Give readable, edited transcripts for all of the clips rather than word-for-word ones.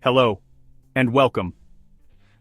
Hello, and welcome.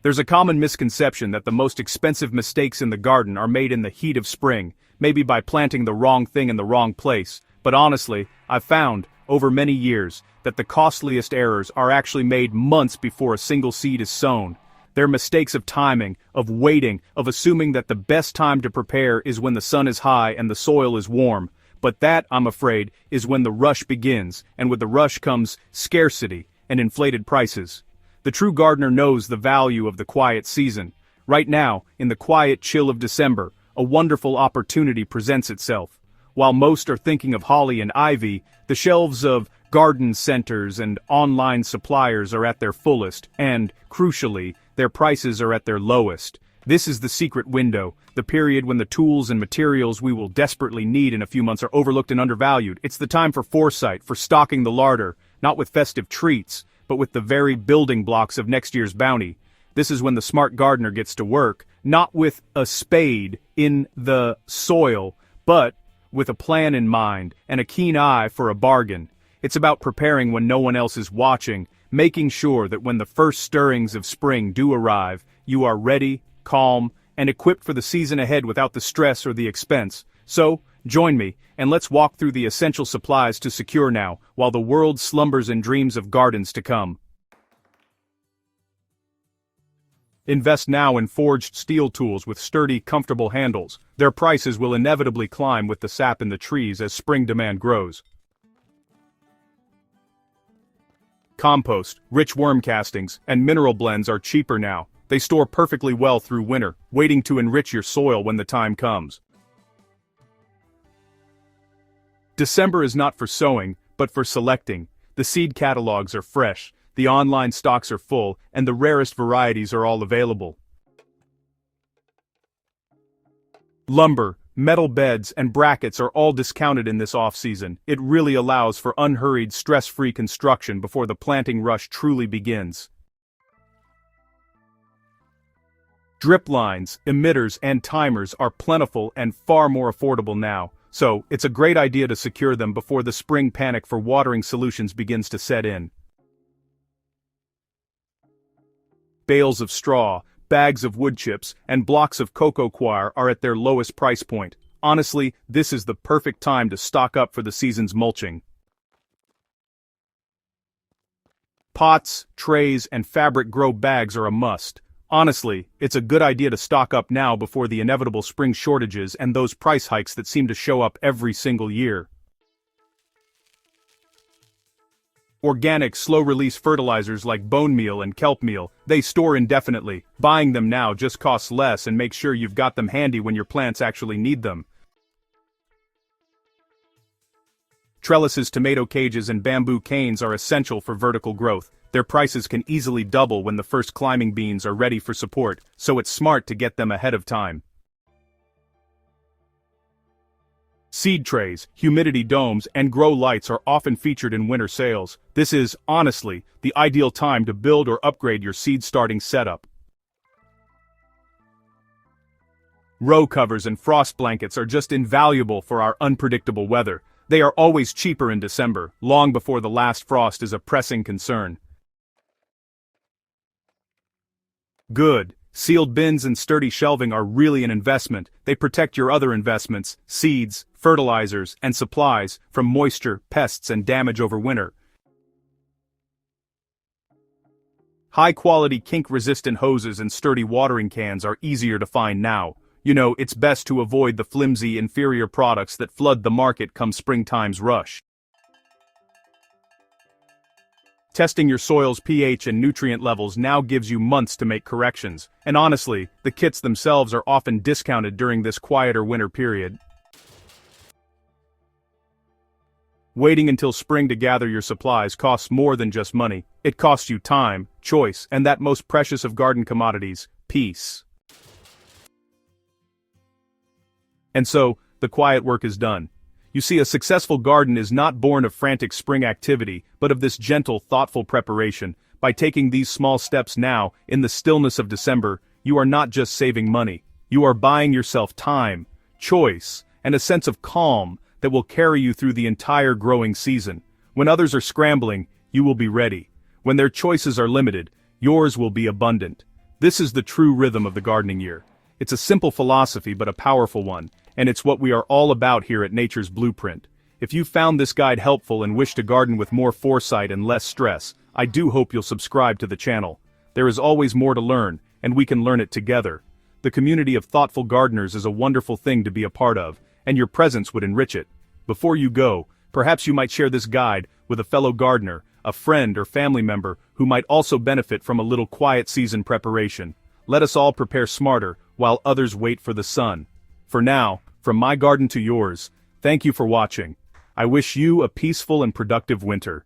There's a common misconception that the most expensive mistakes in the garden are made in the heat of spring, maybe by planting the wrong thing in the wrong place, but honestly, I've found, over many years, that the costliest errors are actually made months before a single seed is sown. They're mistakes of timing, of waiting, of assuming that the best time to prepare is when the sun is high and the soil is warm. But that, I'm afraid, is when the rush begins, and with the rush comes scarcity and inflated prices. The true gardener knows the value of the quiet season. Right now, in the quiet chill of December, a wonderful opportunity presents itself. While most are thinking of holly and ivy, the shelves of garden centers and online suppliers are at their fullest, and, crucially, their prices are at their lowest. This is the secret window, the period when the tools and materials we will desperately need in a few months are overlooked and undervalued. It's the time for foresight, for stocking the larder, not with festive treats, but with the very building blocks of next year's bounty. This is when the smart gardener gets to work, not with a spade in the soil, but with a plan in mind and a keen eye for a bargain. It's about preparing when no one else is watching, making sure that when the first stirrings of spring do arrive, you are ready, calm, and equipped for the season ahead without the stress or the expense. So, join me, and let's walk through the essential supplies to secure now, while the world slumbers and dreams of gardens to come. Invest now in forged steel tools with sturdy, comfortable handles. Their prices will inevitably climb with the sap in the trees as spring demand grows. Compost, rich worm castings, and mineral blends are cheaper now. They store perfectly well through winter, waiting to enrich your soil when the time comes. December is not for sowing, but for selecting. The seed catalogs are fresh, the online stocks are full, and the rarest varieties are all available. Lumber, metal beds, and brackets are all discounted in this off-season. It really allows for unhurried, stress-free construction before the planting rush truly begins. Drip lines, emitters, and timers are plentiful and far more affordable now, so it's a great idea to secure them before the spring panic for watering solutions begins to set in. Bales of straw, bags of wood chips, and blocks of cocoa coir are at their lowest price point. Honestly, this is the perfect time to stock up for the season's mulching. Pots, trays, and fabric grow bags are a must. Honestly, it's a good idea to stock up now before the inevitable spring shortages and those price hikes that seem to show up every single year. Organic, slow-release fertilizers like bone meal and kelp meal, they store indefinitely. Buying them now just costs less and make sure you've got them handy when your plants actually need them. Trellises, tomato cages, and bamboo canes are essential for vertical growth. Their prices can easily double when the first climbing beans are ready for support, so it's smart to get them ahead of time. Seed trays, humidity domes, and grow lights are often featured in winter sales. This is, honestly, the ideal time to build or upgrade your seed starting setup. Row covers and frost blankets are just invaluable for our unpredictable weather. They are always cheaper in December, long before the last frost is a pressing concern. Good. Sealed bins and sturdy shelving are really an investment. They protect your other investments, seeds, fertilizers, and supplies, from moisture, pests, and damage over winter. High-quality kink-resistant hoses and sturdy watering cans are easier to find now. You know, it's best to avoid the flimsy, inferior products that flood the market come springtime's rush. Testing your soil's pH and nutrient levels now gives you months to make corrections, and honestly, the kits themselves are often discounted during this quieter winter period. Waiting until spring to gather your supplies costs more than just money. It costs you time, choice, and that most precious of garden commodities, peace. And so, the quiet work is done. You see, a successful garden is not born of frantic spring activity, but of this gentle, thoughtful preparation. By taking these small steps now, in the stillness of December, you are not just saving money. You are buying yourself time, choice, and a sense of calm that will carry you through the entire growing season. When others are scrambling, you will be ready. When their choices are limited, yours will be abundant. This is the true rhythm of the gardening year. It's a simple philosophy but a powerful one, and it's what we are all about here at Nature's Blueprint. If you found this guide helpful and wish to garden with more foresight and less stress, I do hope you'll subscribe to the channel. There is always more to learn, and we can learn it together. The community of thoughtful gardeners is a wonderful thing to be a part of, and your presence would enrich it. Before you go, perhaps you might share this guide with a fellow gardener, a friend or family member who might also benefit from a little quiet season preparation. Let us all prepare smarter while others wait for the sun. For now, from my garden to yours, thank you for watching. I wish you a peaceful and productive winter.